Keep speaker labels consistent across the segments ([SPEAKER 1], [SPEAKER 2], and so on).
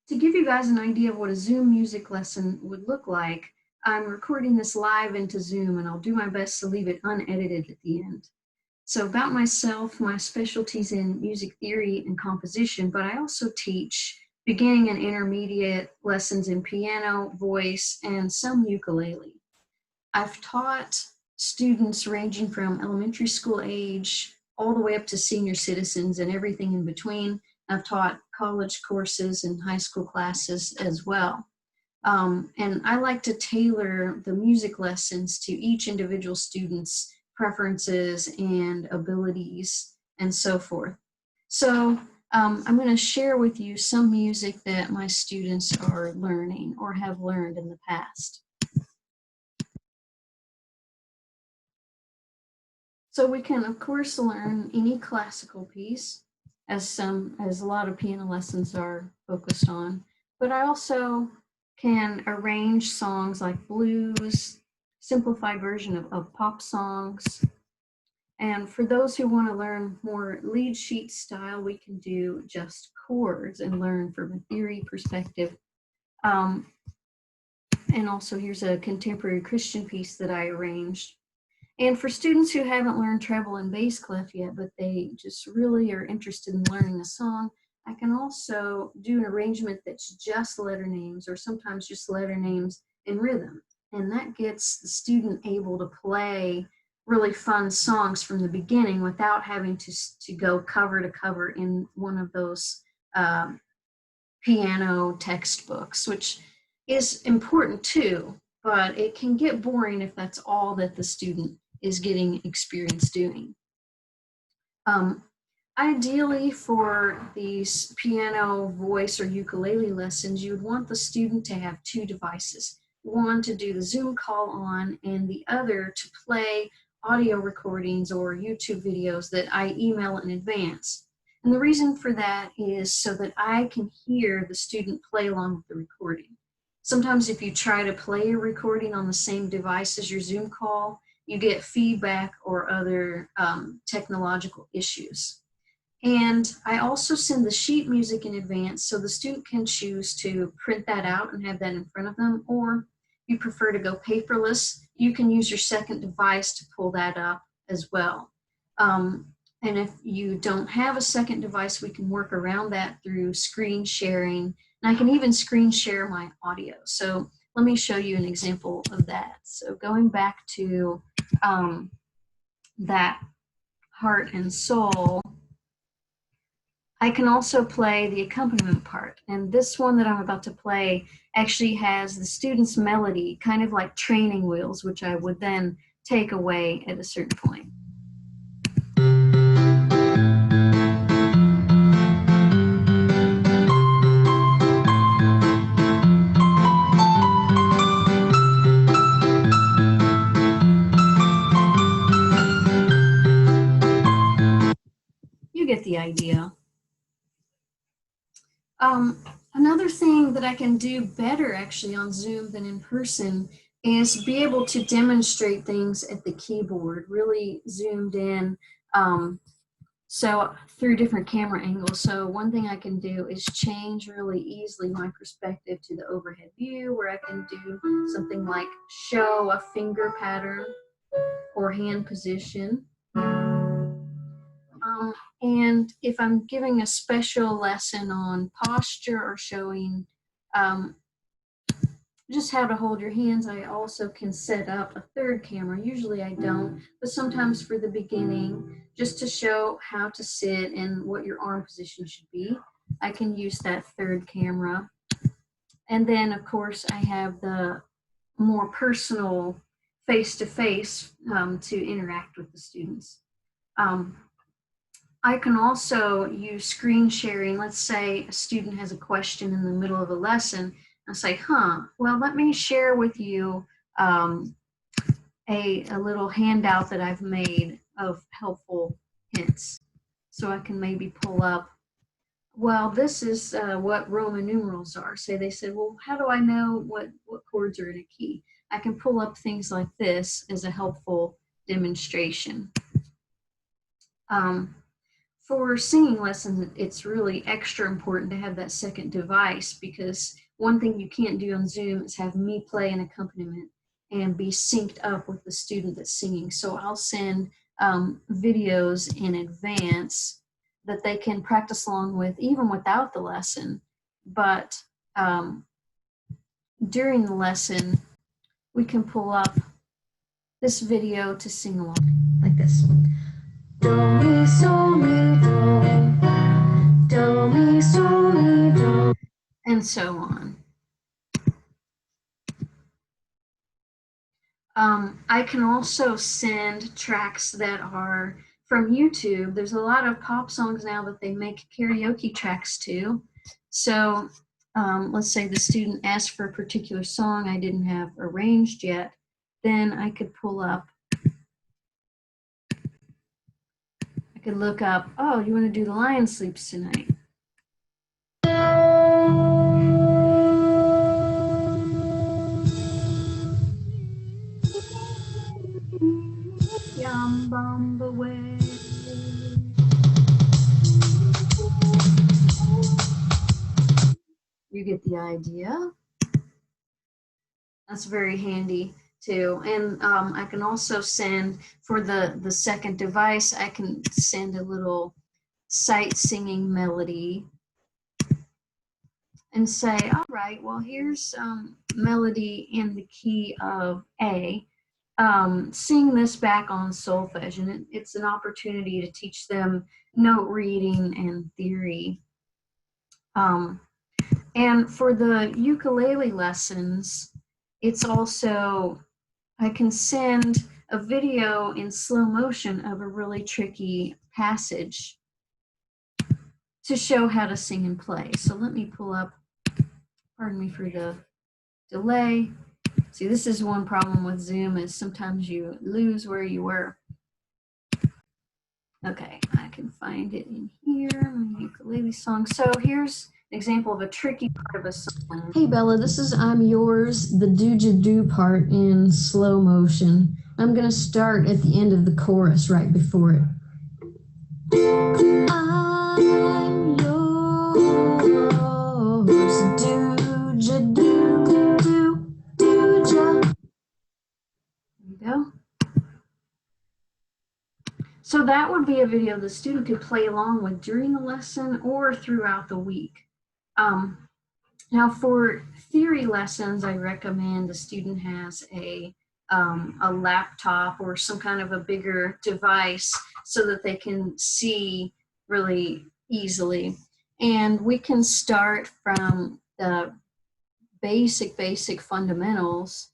[SPEAKER 1] To give you guys an idea of what a Zoom music lesson would look like, I'm recording this live into Zoom, and I'll do my best to leave it unedited at the end. So about myself, my specialty's in music theory and composition, but I also teach beginning and intermediate lessons in piano, voice, and some ukulele. I've taught students ranging from elementary school age all the way up to senior citizens and everything in between. I've taught college courses and high school classes as well. And I like to tailor the music lessons to each individual student's preferences and abilities and so forth. So I'm going to share with you some music that my students are learning or have learned in the past. So we can, of course, learn any classical piece, as a lot of piano lessons are focused on, but I also can arrange songs like blues, simplified version of pop songs. And for those who want to learn more lead sheet style, we can do just chords and learn from a theory perspective. And also here's a contemporary Christian piece that I arranged. And for students who haven't learned treble and bass clef yet, but they just really are interested in learning a song, I can also do an arrangement that's just letter names or sometimes just letter names and rhythm. And that gets the student able to play really fun songs from the beginning without having to go cover to cover in one of those piano textbooks, which is important too, but it can get boring if that's all that the student is getting experience doing. Ideally, for these piano, voice, or ukulele lessons, you would want the student to have two devices. One to do the Zoom call on, and the other to play audio recordings or YouTube videos that I email in advance. And the reason for that is so that I can hear the student play along with the recording. Sometimes if you try to play a recording on the same device as your Zoom call, you get feedback or other technological issues. And I also send the sheet music in advance so the student can choose to print that out and have that in front of them, or if you prefer to go paperless, you can use your second device to pull that up as well. And if you don't have a second device, we can work around that through screen sharing. And I can even screen share my audio. So let me show you an example of that. So going back to that heart and soul, I can also play the accompaniment part. And this one that I'm about to play actually has the student's melody, kind of like training wheels, which I would then take away at a certain point. You get the idea. Another thing that I can do better actually on Zoom than in person is be able to demonstrate things at the keyboard, really zoomed in, so through different camera angles. So one thing I can do is change really easily my perspective to the overhead view, where I can do something like show a finger pattern or hand position. And if I'm giving a special lesson on posture or showing just how to hold your hands, I also can set up a third camera. Usually I don't, but sometimes for the beginning, just to show how to sit and what your arm position should be, I can use that third camera. And then, of course, I have the more personal face-to-face to interact with the students. I can also use screen sharing. Let's say a student has a question in the middle of a lesson. I say, well, let me share with you a little handout that I've made of helpful hints. So I can maybe pull up, well, this is what Roman numerals are. Say they said, well, how do I know what chords are in a key? I can pull up things like this as a helpful demonstration. For singing lessons, it's really extra important to have that second device, because one thing you can't do on Zoom is have me play an accompaniment and be synced up with the student that's singing. So I'll send videos in advance that they can practice along with even without the lesson. But during the lesson, we can pull up this video to sing along, like this. Do, mi, sol, mi, do. Do, mi, sol, mi, do. And so on. I can also send tracks that are from YouTube. There's a lot of pop songs now that they make karaoke tracks to. So let's say the student asked for a particular song I didn't have arranged yet. Then I could pull up, I could look up, oh, you want to do The Lion Sleeps Tonight? Yum bum away. You get the idea. That's very handy too. And I can also send, for the second device, I can send a little sight singing melody and say, all right, well, here's melody in the key of A. Sing this back on solfege, and it's an opportunity to teach them note reading and theory. And for the ukulele lessons, it's also, I can send a video in slow motion of a really tricky passage to show how to sing and play. So let me pull up, pardon me for the delay. See, this is one problem with Zoom, is sometimes you lose where you were. Okay, I can find it in here, my ukulele song. So here's an example of a tricky part of a song. Hey Bella, this is I'm Yours, the do-ja-do part in slow motion. I'm gonna start at the end of the chorus right before it. I'm yours, do-ja-do-do, do-ja. There you go. So that would be a video the student could play along with during the lesson or throughout the week. Now for theory lessons, I recommend the student has a laptop or some kind of a bigger device so that they can see really easily. And we can start from the basic fundamentals.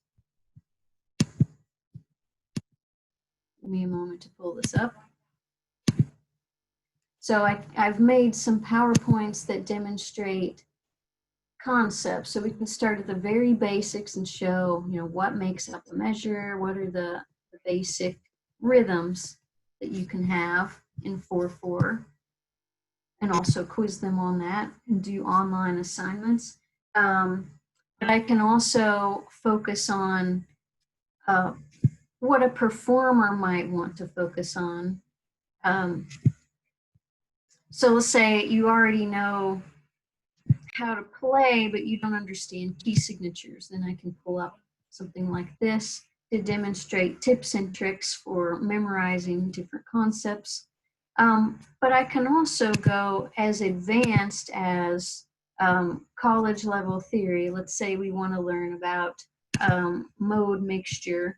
[SPEAKER 1] Give me a moment to pull this up. So I've made some PowerPoints that demonstrate concepts. So we can start at the very basics and show, what makes up a measure, what are the basic rhythms that you can have in 4/4, and also quiz them on that and do online assignments. But I can also focus on what a performer might want to focus on. So let's say you already know how to play, but you don't understand key signatures. Then I can pull up something like this to demonstrate tips and tricks for memorizing different concepts. But I can also go as advanced as college level theory. Let's say we want to learn about mode mixture.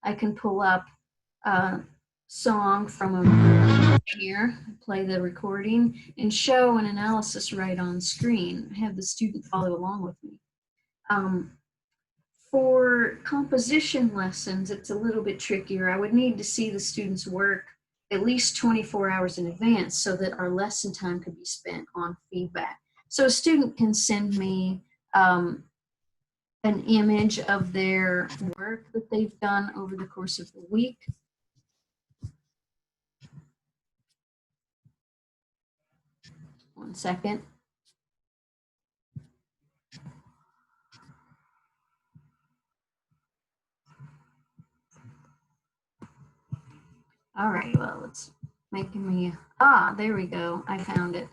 [SPEAKER 1] I can pull up a song from a here, play the recording, and show an analysis right on screen. Have the student follow along with me. For composition lessons, it's a little bit trickier. I would need to see the students' work at least 24 hours in advance so that our lesson time could be spent on feedback. So a student can send me an image of their work that they've done over the course of the week. One second. All right, well, let's making me, there we go. I found it.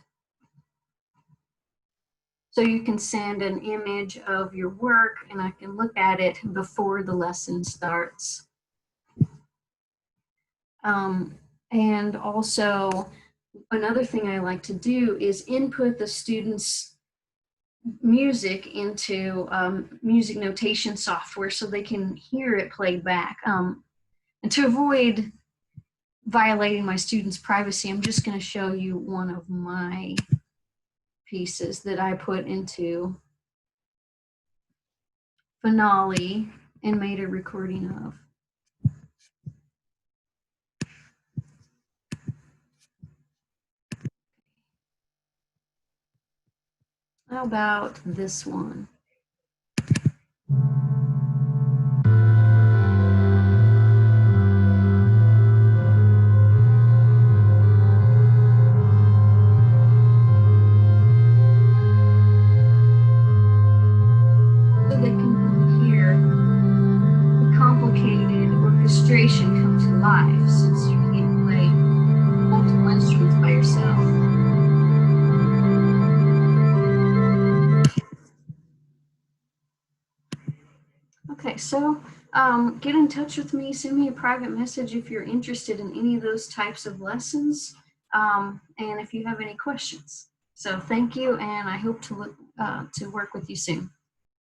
[SPEAKER 1] So you can send an image of your work and I can look at it before the lesson starts. And also another thing I like to do is input the students' music into music notation software so they can hear it played back. And to avoid violating my students' privacy, I'm just going to show you one of my pieces that I put into Finale and made a recording of. How about this one? So they can hear the complicated orchestration come to life, since you can't play multiple instruments by yourself. Okay, so get in touch with me, send me a private message if you're interested in any of those types of lessons, and if you have any questions. So thank you, and I hope to work with you soon.